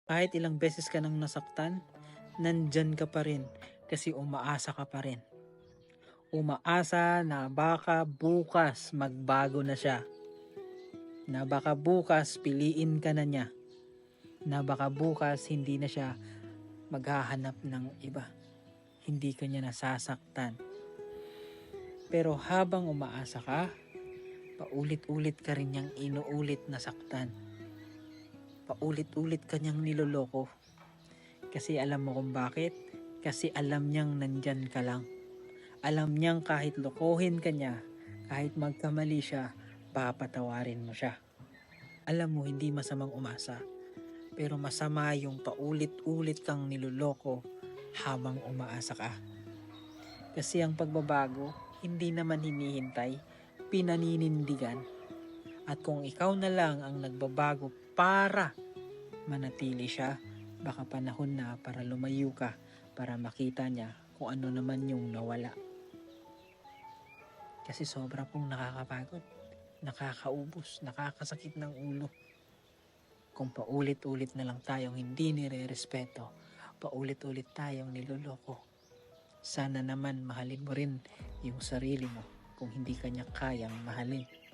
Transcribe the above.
Kahit ilang beses ka nang nasaktan, nandyan ka pa rin kasi umaasa ka pa rin. Umaasa na baka bukas magbago na siya. Na baka bukas piliin ka na niya. Na baka bukas hindi na siya maghahanap ng iba. Hindi ka niya nasasaktan. Pero habang umaasa ka, paulit-ulit ka rin niyang inuulit na saktan. Paulit-ulit ka niyang niloloko. Kasi alam mo kung bakit? Kasi alam niyang nandyan ka lang. Alam niyang kahit lokohin ka niya, kahit magkamali siya, papatawarin mo siya. Alam mo, hindi masamang umasa. Pero masama yung paulit-ulit kang niloloko habang umaasa ka. Kasi ang pagbabago, hindi naman hinihintay, pinaninindigan. At kung ikaw na lang ang nagbabago para manatili siya, baka panahon na para lumayo ka para makita niya kung ano naman yung nawala. Kasi sobra pong nakakapagod, nakakaubos, nakakasakit ng ulo. Kung paulit-ulit na lang tayong hindi nire-respeto, paulit-ulit tayong niloloko. Sana naman mahalin mo rin yung sarili mo kung hindi kanya kayang mahalin.